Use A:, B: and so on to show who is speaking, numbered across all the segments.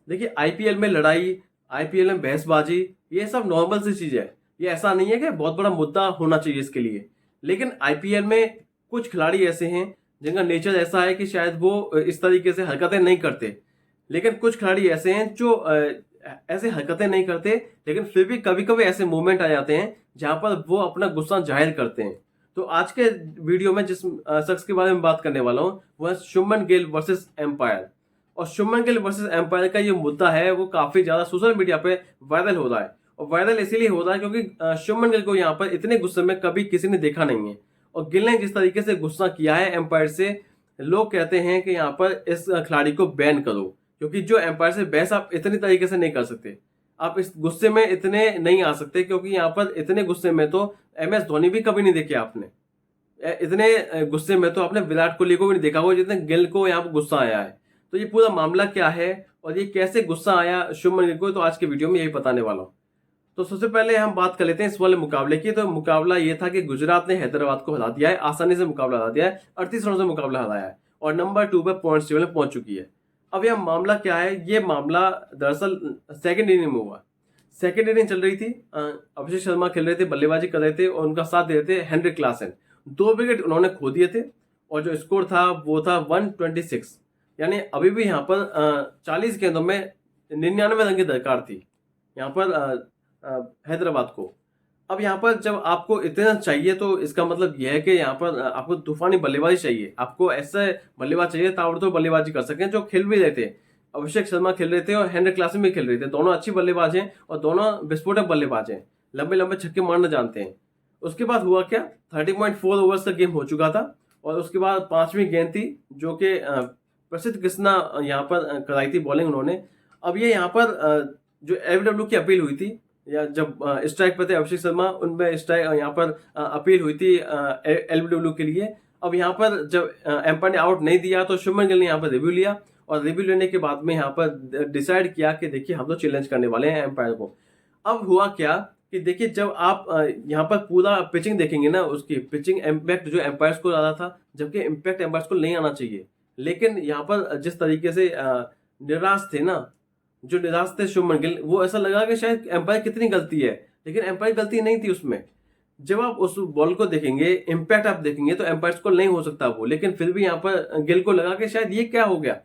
A: देखिए आईपीएल में लड़ाई, आईपीएल में बहसबाजी, ये सब नॉर्मल सी चीज है। ये ऐसा नहीं है कि बहुत बड़ा मुद्दा होना चाहिए इसके लिए। लेकिन आईपीएल में कुछ खिलाड़ी ऐसे हैं जिनका नेचर ऐसा है कि शायद वो इस तरीके से हरकतें नहीं करते। लेकिन कुछ खिलाड़ी ऐसे हैं जो ऐसे हरकतें नहीं करते, लेकिन फिर भी कभी कभी ऐसे मोमेंट आ जाते हैं जहां पर वो अपना गुस्सा जाहिर करते हैं। तो आज के वीडियो में जिस शख्स के बारे में बात करने वाला हूँ वो है शुभमन गिल वर्सेस एम्पायर। और शुभमन गिल वर्सेस एम्पायर का ये मुद्दा है वो काफी ज्यादा सोशल मीडिया पे वायरल हो रहा है। और वायरल इसीलिए हो रहा है क्योंकि शुभमन गिल को यहाँ पर इतने गुस्से में कभी किसी ने देखा नहीं है। और गिल ने जिस तरीके से गुस्सा किया है एम्पायर से, लोग कहते हैं कि यहाँ पर इस खिलाड़ी को बैन करो, क्योंकि जो एम्पायर से बहस आप इतनी तरीके से नहीं कर सकते। आप इस गुस्से में इतने नहीं आ सकते, क्योंकि यहाँ पर इतने गुस्से में तो MS धोनी भी कभी नहीं देखे आपने। इतने गुस्से में तो आपने विराट कोहली को भी नहीं देखा होगा जितने गिल को यहाँ पर गुस्सा आया है। तो ये पूरा मामला क्या है और ये कैसे गुस्सा आया शुभमन गिल को, तो आज के वीडियो में यही बताने वाला हूँ। तो सबसे पहले हम बात कर लेते हैं इस वाले मुकाबले की। तो मुकाबला ये था कि गुजरात ने हैदराबाद को हरा दिया है, आसानी से मुकाबला हरा दिया है, 38 रनों से मुकाबला हराया है और नंबर 2 पे पॉइंट्स टेबल में पहुंच चुकी है। अब यह मामला क्या है, ये मामला दरअसल सेकंड इनिंग में हुआ। सेकंड इनिंग चल रही थी, अभिषेक शर्मा खेल रहे थे, बल्लेबाजी कर रहे थे और उनका साथ दे रहे थे हेनरिक क्लासन। 2 विकेट उन्होंने खो दिए थे और जो स्कोर था वो था 126। यानी अभी भी यहाँ पर 40 गेंदों में 99 रन की दरकार थी यहाँ पर हैदराबाद को। अब यहाँ पर जब आपको इतना चाहिए तो इसका मतलब यह है कि यहाँ पर आपको तूफानी बल्लेबाजी चाहिए, आपको ऐसे बल्लेबाज चाहिए ताबड़तोड़ बल्लेबाजी कर सकें जो खेल भी रहे थे। अभिषेक शर्मा खेल रहे थे और हेनरिक क्लासन भी खेल रहे थे, दोनों अच्छी बल्लेबाज हैं और दोनों विस्फोटक बल्लेबाज हैं, लंबे लंबे छक्के मारना जानते हैं। उसके बाद हुआ क्या, 30.4 ओवर्स का गेम हो चुका था और उसके बाद 5वीं गेंद थी जो कि प्रसिद्ध कृष्णा यहाँ पर कराई थी बॉलिंग उन्होंने। अब ये यहाँ पर जो LBW की अपील हुई थी, या जब स्ट्राइक पे थे अभिषेक शर्मा, उनमें स्ट्राइक यहाँ पर अपील हुई थी LBW के लिए। अब यहाँ पर जब एम्पायर ने आउट नहीं दिया तो शुभमन गिल ने यहाँ पर रिव्यू लिया और रिव्यू लेने के बाद में यहाँ पर डिसाइड किया कि देखिए हम तो चैलेंज करने वाले हैं एम्पायर को। अब हुआ क्या कि देखिए जब आप यहाँ पर पूरा पिचिंग देखेंगे ना, उसकी पिचिंग इम्पैक्ट जो एम्पायर्स को आ रहा था, जबकि इम्पैक्ट एम्पायर्स को नहीं आना चाहिए। लेकिन यहाँ पर जिस तरीके से निराश थे ना, जो निराश थे शुभमन गिल, वो ऐसा लगा कि शायद एम्पायर कितनी गलती है, लेकिन एम्पायर गलती नहीं थी उसमें। जब आप उस बॉल को देखेंगे, इम्पैक्ट आप देखेंगे तो एम्पायर्स को नहीं हो सकता वो, लेकिन फिर भी यहाँ पर गिल को लगा कि शायद ये क्या हो गया।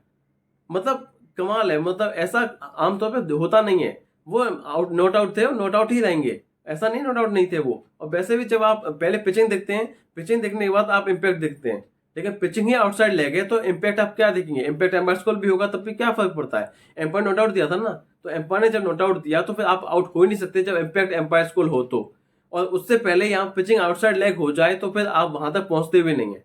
A: मतलब कमाल है, मतलब ऐसा आमतौर पर होता नहीं है। वो आउट नॉट आउट थे और नॉट आउट ही रहेंगे, ऐसा नहीं नॉट आउट नहीं थे वो। और वैसे भी जब आप पहले पिचिंग देखते हैं, पिचिंग देखने के बाद आप इम्पैक्ट देखते हैं, लेकिन पिचिंग ही आउटसाइड ले गए तो इम्पैक्ट आप क्या देखेंगे, इम्पैक्ट एम्पायर को भी होगा तब भी क्या फर्क पड़ता है। एम्पायर नॉट आउट दिया था ना, तो एम्पायर ने जब नॉट आउट दिया तो फिर आप आउट हो ही नहीं सकते जब इम्पैक्ट एम्पायर को हो तो। और उससे पहले यहाँ पिचिंग आउटसाइड लेग हो जाए तो फिर आप वहां तक पहुंचते भी नहीं है।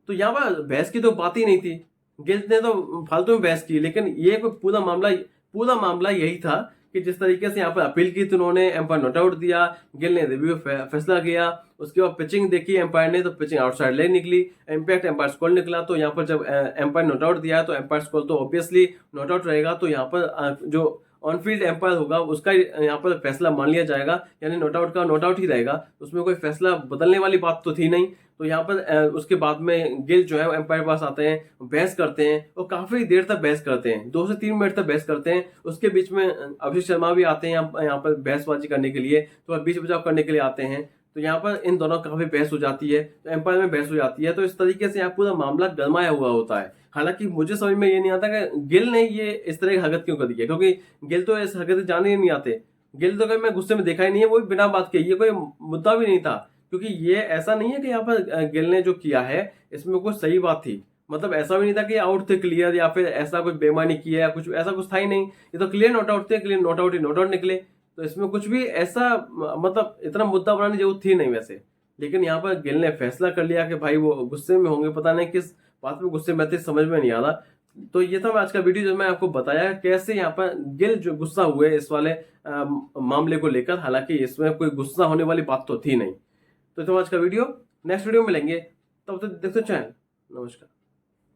A: तो यहाँ पर बहस की तो बात ही नहीं थी, गिल ने तो फालतू में बहस की। लेकिन ये कोई पूरा मामला यही था कि जिस तरीके से यहाँ पर अपील की तो उन्होंने एम्पायर नॉट आउट दिया, गिल ने रिव्यू फैसला किया, उसके बाद पिचिंग देखी एम्पायर ने तो पिचिंग आउटसाइड लेग निकली, इम्पैक्ट एम्पायर स्कोर निकला। तो यहाँ पर जब एम्पायर नॉट आउट दिया तो एम्पायर स्कोर तो ऑब्वियसली नॉट आउट रहेगा, तो यहाँ पर जो ऑन फील्ड एम्पायर होगा उसका यहाँ पर फैसला मान लिया जाएगा, यानी नॉट आउट का नॉट आउट ही रहेगा, उसमें कोई फैसला बदलने वाली बात तो थी नहीं। तो यहाँ पर उसके बाद में गिल जो है एम्पायर के पास आते हैं, बहस करते हैं और काफी देर तक बहस करते हैं, 2 से 3 मिनट तक बहस करते हैं। उसके बीच में अभिषेक शर्मा भी आते हैं यहाँ पर बहसबाजी करने के लिए, तो बीच बचाव करने के लिए आते हैं। तो यहाँ पर इन दोनों काफी बहस हो जाती है, तो एम्पायर में बहस हो जाती है। तो इस तरीके से यहाँ पूरा मामला गरमाया हुआ होता है। हालांकि मुझे समझ में ये नहीं आता कि गिल ने ये इस तरह की हरकत क्यों करी है, क्योंकि गिल तो इस हरकत जाने ही नहीं आते। गिल तो कभी मैं गुस्से में देखा ही नहीं है, वो भी बिना बात के, ये कोई मुद्दा भी नहीं था। क्योंकि ये ऐसा नहीं है कि यहाँ पर गिल ने जो किया है इसमें कुछ सही बात थी, मतलब ऐसा भी नहीं था कि आउट थे क्लियर या फिर ऐसा कुछ बेईमानी की है या कुछ ऐसा कुछ था ही नहीं। ये तो क्लियर नॉट आउट थे, clear not out he not out निकले। तो इसमें कुछ भी ऐसा मतलब इतना मुद्दा बनाने की जरूरत थी नहीं वैसे। लेकिन यहाँ पर गिल ने फैसला कर लिया कि भाई वो गुस्से में होंगे, पता नहीं किस बात में गुस्से में थे, समझ में नहीं आ रहा। तो ये था आज का वीडियो जो मैं आपको बताया कैसे यहाँ पर गिल जो गुस्सा हुए इस वाले मामले को लेकर। हालांकि इसमें कोई गुस्सा होने वाली बात तो थी नहीं। तो आज का वीडियो, नेक्स्ट वीडियो में मिलेंगे, तब तक देखते चैनल। नमस्कार।